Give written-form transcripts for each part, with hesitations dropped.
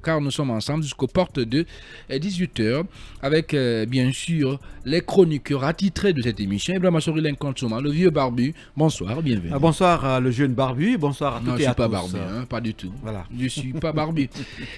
car nous sommes ensemble jusqu'aux portes de 18h avec bien sûr les chroniqueurs attitrés de cette émission. Ibrahima Assori Linkontsoma, le vieux barbu. Bonsoir, bienvenue. Bonsoir le jeune barbu, bonsoir à toutes et à tous. Non, je ne suis pas barbu, pas du tout. Voilà. Je ne suis pas barbu.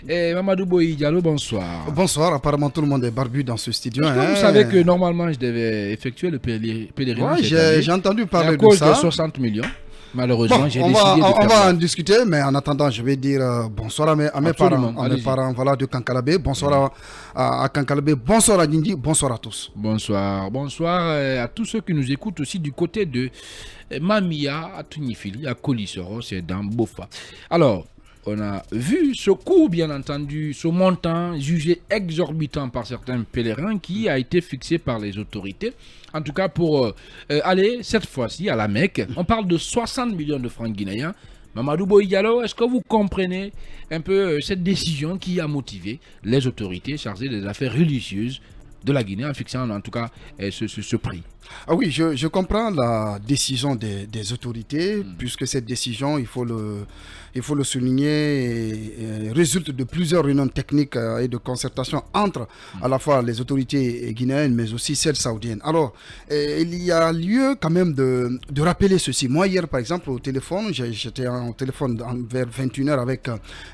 Et Mamadou Boyi Diallo, bonsoir. Bonsoir, apparemment tout le monde est barbu dans ce studio. Vous savez que normalement je devais effectuer le pèlerinage. Ouais, j'ai entendu parler de ça. À cause de 60 millions. Malheureusement, j'ai décidé on va en discuter, mais en attendant, je vais dire bonsoir à mes parents, voilà, de Kankalabé. Bonsoir à Kankalabé, bonsoir à Nindi, bonsoir à tous. Bonsoir à tous ceux qui nous écoutent aussi du côté de Mamia, à Tunifili, à Kolisoro, c'est dans Bofa. Alors, on a vu ce coût, bien entendu, ce montant jugé exorbitant par certains pèlerins qui a été fixé par les autorités. En tout cas, pour aller cette fois-ci à la Mecque, on parle de 60 millions de francs guinéens. Mamadou Boyi Diallo, est-ce que vous comprenez un peu cette décision qui a motivé les autorités chargées des affaires religieuses de la Guinée en fixant en tout cas ce prix? Ah oui, je comprends la décision des autorités, puisque cette décision, il faut le souligner, résulte de plusieurs réunions techniques et de concertation entre à la fois les autorités guinéennes, mais aussi celles saoudiennes. Alors, il y a lieu quand même de rappeler ceci. Moi, hier, par exemple, au téléphone, j'étais au téléphone vers 21h avec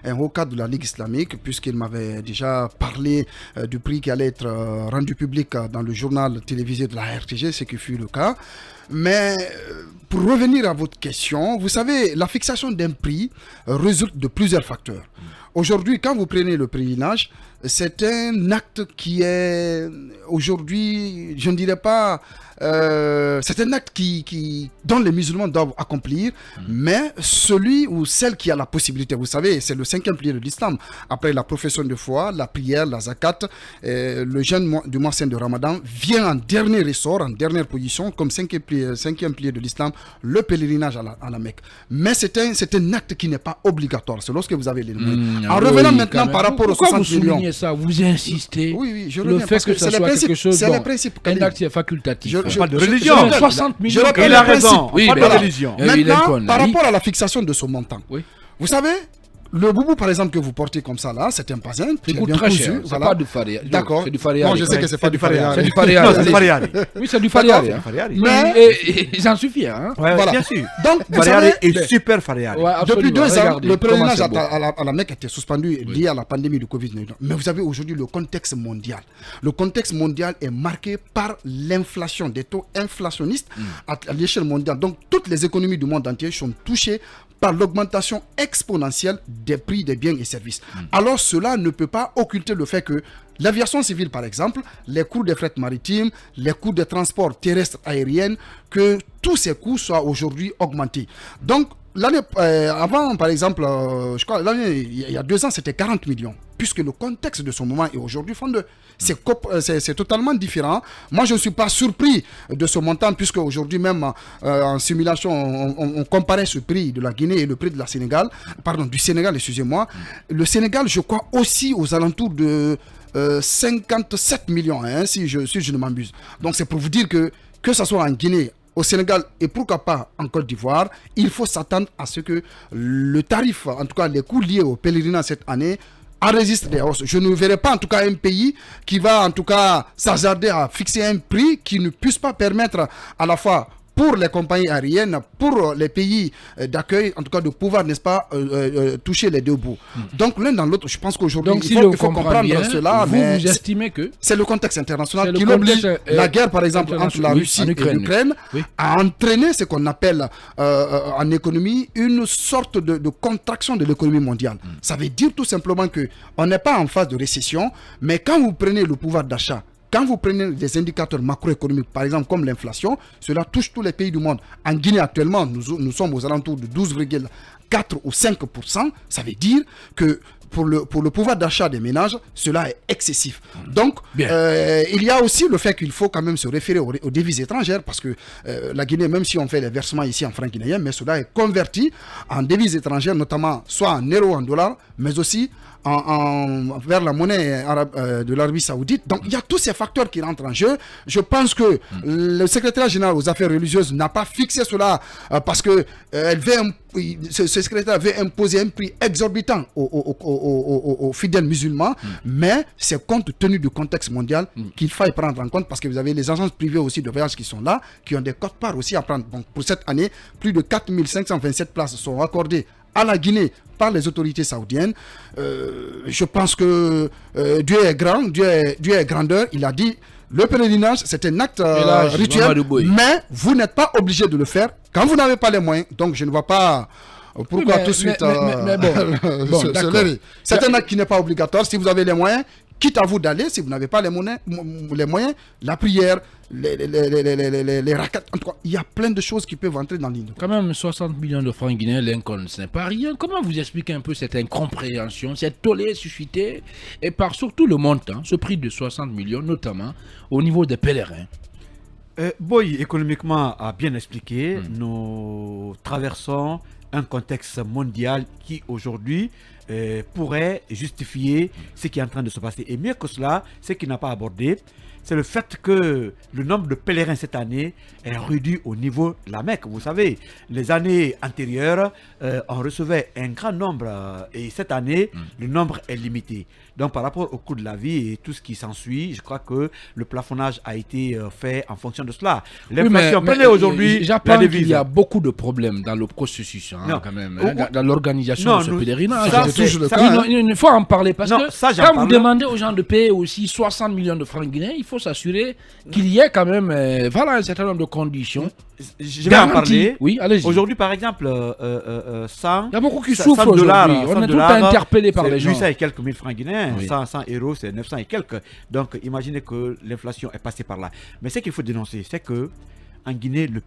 un haut cadre de la Ligue islamique, puisqu'il m'avait déjà parlé du prix qui allait être rendu public dans le journal télévisé de la RTG, ce qui fut le cas. Mais pour revenir à votre question, vous savez, la fixation d'un prix résulte de plusieurs facteurs. Aujourd'hui, quand vous prenez le pèlerinage, c'est un acte qui est aujourd'hui, je ne dirais pas, c'est un acte dont les musulmans doivent accomplir, mais celui ou celle qui a la possibilité, vous savez, c'est le 5e pilier de l'islam. Après la profession de foi, la prière, la zakat, le jeûne du mois saint de Ramadan vient en dernier ressort, en dernière position, comme 5e pilier de l'islam, le pèlerinage à la Mecque. Mais c'est un acte qui n'est pas obligatoire, c'est lorsque vous avez les moyens. En revenant maintenant par rapport aux 60 millions. Ça, vous insistez. Oui, je le fait que ça soit quelque chose, c'est le principe. Un acte facultatif. Je parle de religion. 60 millions. Il a raison. Oui, on parle de religion. Maintenant, par rapport à la fixation de ce montant, vous savez, le boubou, par exemple, que vous portez comme ça, là, c'est un pasin. C'est très cher. C'est pas du faria. D'accord. C'est du faria. Non, je sais que c'est pas du faria. C'est du faria. C'est du faria. Oui, c'est du faria. Mais j'en suis fier. Voilà. Bien sûr. Donc, faria est super faria. Depuis 2 ans, le pèlerinage à la Mecque a été suspendu lié à la pandémie du Covid-19. Mais vous avez aujourd'hui le contexte mondial. Le contexte mondial est marqué par l'inflation, des taux inflationnistes à l'échelle mondiale. Donc, toutes les économies du monde entier sont touchées par l'augmentation exponentielle des prix des biens et services. Alors cela ne peut pas occulter le fait que l'aviation civile, par exemple, les coûts des fret maritimes, les coûts des transports terrestres aériens, que tous ces coûts soient aujourd'hui augmentés. Donc, l'année avant, par exemple, je crois, il y a 2 ans, c'était 40 millions. Puisque le contexte de ce moment est aujourd'hui fondé. C'est totalement différent. Moi, je ne suis pas surpris de ce montant, puisque aujourd'hui même, en simulation, on comparait ce prix de la Guinée et le prix de du Sénégal, excusez-moi. Le Sénégal, je crois aussi aux alentours de 57 millions, si je ne m'abuse. Donc, c'est pour vous dire que ce soit en Guinée, au Sénégal et pourquoi pas en Côte d'Ivoire, il faut s'attendre à ce que le tarif, en tout cas les coûts liés au pèlerinage cette année, enregistre des hausses. Je ne verrai pas en tout cas un pays qui va en tout cas s'hasarder à fixer un prix qui ne puisse pas permettre à la fois pour les compagnies aériennes, pour les pays d'accueil, en tout cas de pouvoir, n'est-ce pas, toucher les deux bouts. Donc l'un dans l'autre, je pense qu'aujourd'hui, il faut comprendre bien, cela. Vous estimez que c'est le contexte international qui oblige la guerre, par exemple, entre la Russie et l'Ukraine à entraîner ce qu'on appelle en économie une sorte de contraction de l'économie mondiale. Ça veut dire tout simplement qu'on n'est pas en phase de récession, mais quand vous prenez le pouvoir d'achat, quand vous prenez des indicateurs macroéconomiques, par exemple comme l'inflation, cela touche tous les pays du monde. En Guinée actuellement, nous sommes aux alentours de 12,4 ou 5%. Ça veut dire que pour le pouvoir d'achat des ménages, cela est excessif. Donc, il y a aussi le fait qu'il faut quand même se référer aux devises étrangères, parce que la Guinée, même si on fait les versements ici en francs guinéens, mais cela est converti en devises étrangères, notamment soit en euros, en dollars, mais aussi vers la monnaie de l'Arabie Saoudite. Donc, il y a tous ces facteurs qui rentrent en jeu. Je pense que le secrétaire général aux affaires religieuses n'a pas fixé cela parce que ce secrétaire veut imposer un prix exorbitant aux fidèles musulmans, mais c'est compte tenu du contexte mondial qu'il faille prendre en compte, parce que vous avez les agences privées aussi de voyage qui sont là, qui ont des quotes-parts aussi à prendre. Donc, pour cette année, plus de 4527 places sont accordées à la Guinée par les autorités saoudiennes. Je pense que Dieu est grand, Dieu est grandeur. Il a dit, le pèlerinage, c'est un acte rituel, mais vous n'êtes pas obligé de le faire quand vous n'avez pas les moyens. Donc je ne vois pas pourquoi tout de suite c'est un acte qui n'est pas obligatoire. Si vous avez les moyens, quitte à vous d'aller. Si vous n'avez pas les moyens, la prière, les raquettes, en tout cas, il y a plein de choses qui peuvent entrer dans l'île. Quand même, 60 millions de francs guinéens, Lincoln, ce n'est pas rien. Comment vous expliquez un peu cette incompréhension, cette tollée suscitée, et par surtout le montant, ce prix de 60 millions, notamment au niveau des pèlerins? Boy, économiquement, a bien expliqué, nous traversons un contexte mondial qui aujourd'hui pourrait justifier ce qui est en train de se passer. Et mieux que cela, ce qu'il n'a pas abordé, c'est le fait que le nombre de pèlerins cette année est réduit au niveau de la Mecque. Vous savez, les années antérieures, on recevait un grand nombre et cette année, le nombre est limité. Donc par rapport au coût de la vie et tout ce qui s'ensuit, je crois que le plafonnage a été fait en fonction de cela. L'inflation, prenez aujourd'hui j'apprends qu'il y a beaucoup de problèmes dans le processus, quand même, dans l'organisation de ce pèlerinage. Il faut en parler parce que quand vous demandez aux gens de payer aussi 60 millions de francs guinéens, il faut s'assurer qu'il y ait quand même un certain nombre de conditions. Je vais en parler. Oui, allez-y. Aujourd'hui, par exemple, 100 il y a beaucoup qui souffrent aujourd'hui. On est tout interpellé par les gens. 800 et quelques mille francs guinéens. Oui. 100 euros, c'est 900 et quelques. Donc, imaginez que l'inflation est passée par là. Mais ce qu'il faut dénoncer, c'est que en Guinée, le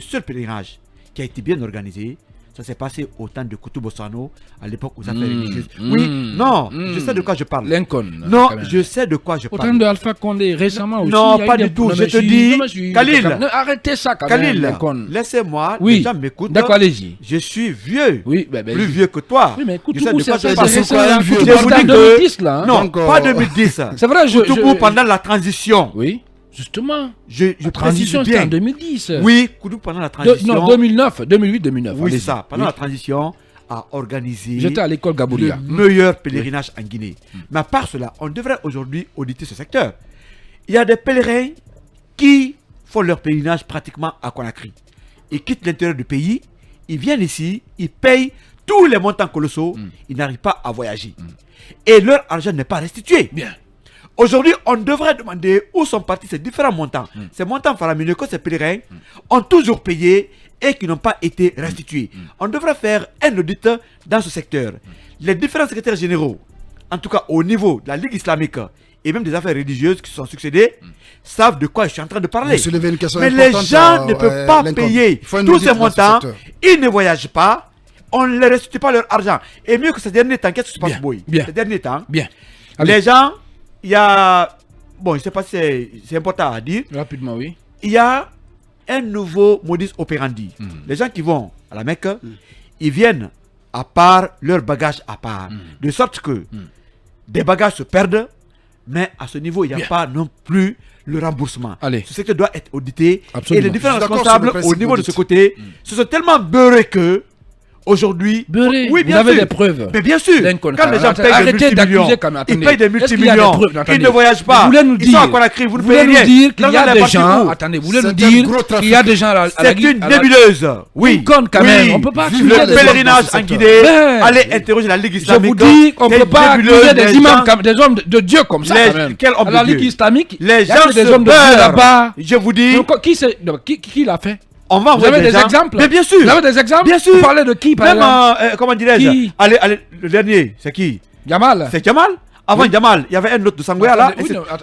seul pèlerinage qui a été bien organisé, ça s'est passé au temps de Koutou Bossano, à l'époque aux affaires religieuses. Oui, non, je sais de quoi je parle. Lincoln. Non, je sais de quoi je parle. Au temps de Alpha Condé, récemment aussi. Non, pas du tout. Je te dis, Khalil. Arrêtez ça quand même. Khalil, laissez-moi, les gens m'écoutent. D'accord, allez-y. Je suis vieux. Oui, plus vieux que toi. Oui, mais je sais de quoi je parle. Je vous dis que 2010, là. Non, pas 2010. C'est vrai, Koutoubou pendant la transition. Oui. Justement, je transition c'était en 2010. Oui, Koutoubou pendant la transition. Non, 2009, 2008-2009. Oui, c'est ça. Pendant la transition, a organisé J'étais à l'école Gabouria. le meilleur pèlerinage en Guinée. Mais à part cela, on devrait aujourd'hui auditer ce secteur. Il y a des pèlerins qui font leur pèlerinage pratiquement à Conakry. Ils quittent l'intérieur du pays, ils viennent ici, ils payent tous les montants colossaux, ils n'arrivent pas à voyager. Et leur argent n'est pas restitué. Bien. Aujourd'hui, on devrait demander où sont partis ces différents montants. Ces montants faramineux que ces pèlerins ont toujours payés et qui n'ont pas été restitués. On devrait faire un audit dans ce secteur. Les différents secrétaires généraux, en tout cas au niveau de la Ligue islamique et même des affaires religieuses qui se sont succédés, savent de quoi je suis en train de parler. Mais les gens ne peuvent pas payer tous ces montants, ils ne voyagent pas, on ne leur restitue pas leur argent. Et mieux que ces derniers temps, qu'est-ce qui se passe, Boy? Ces derniers temps, les gens... Il y a, bon, je ne sais pas si c'est important à dire. Rapidement, oui. Il y a un nouveau modus operandi. Les gens qui vont à la Mecque, ils viennent à part leur bagage à part. De sorte que des bagages se perdent, mais à ce niveau, il n'y a pas non plus le remboursement. Ce secteur doit être audité. Absolument. Et les différents responsables au niveau de ce côté se sont tellement beurrés que aujourd'hui, oui, bien sûr. Vous avez des preuves. Mais bien sûr, Lincoln, quand les gens payent des multimillions, ils payent des multimillions, ils ne voyagent pas, ils sont à Conakry, vous ne payez rien. Dire qu'il y a des gens, attendez, vous voulez nous dire qu'il y a des gens à la c'est une nébuleuse. Oui, quand même, on peut pas accuser le pèlerinage en Guinée, allez interroger la Ligue islamique. Je vous dis qu'on ne peut pas accuser des imams, des hommes de Dieu comme ça quand même. À la Ligue islamique, les gens des hommes de Dieu là-bas. Je vous dis. Qui l'a fait? On va envoyer des exemples. Mais bien sûr. Vous avez des exemples? Bien sûr. Vous parlez de qui par exemple? Comment dirais-je? Allez, le dernier, c'est qui? Jamal. C'est Jamal? Avant Jamal, il y avait un autre de Sangoya là.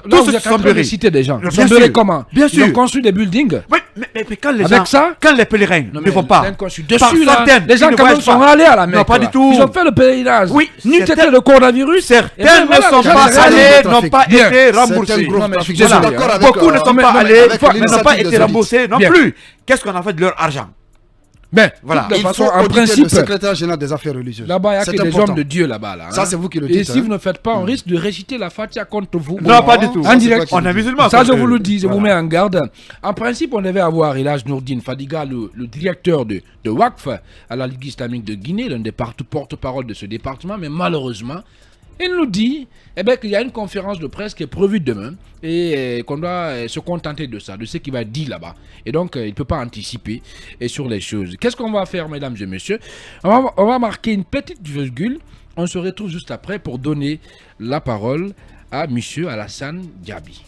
Tous ceux qui sont beurrés. Citer des gens. Ils sont beurrés comment? Bien sûr. Ils ont construit des buildings. Oui, mais quand les gens, quand les pèlerins ne vont pas, je suis dessus là. Les gens quand même sont allés à la Mecque. Non, pas du tout. Ils ont fait le pèlerinage. Oui. N'eût été le coronavirus. Certains ne sont pas allés, n'ont pas été remboursés. Beaucoup ne sont pas allés, n'ont pas été remboursés non plus. Qu'est-ce qu'on a fait de leur argent? Ben, Voilà. de toute Il façon, faut en auditer principe, le secrétaire général des affaires religieuses. là-bas, il n'y a C'est que des important. hommes de Dieu là-bas. Là, Ça, c'est vous qui le Et dites. si hein. vous ne faites pas, on risque de réciter la Fatia contre vous. Non, pas du tout. En direct. On est musulmans. Ça, je contre vous eux. le dis, je vous Voilà. mets en garde. En principe, on devait avoir Elhaj Nourdine Fadiga, le directeur de WACF à la Ligue islamique de Guinée, l'un des porte-parole de ce département, mais malheureusement, il nous dit qu'il y a une conférence de presse qui est prévue demain et qu'on doit se contenter de ça, de ce qui va être dit là-bas. Et donc, il ne peut pas anticiper sur les choses. Qu'est-ce qu'on va faire, mesdames et messieurs? On va marquer une petite virgule. On se retrouve juste après pour donner la parole à M. Alassane Diaby.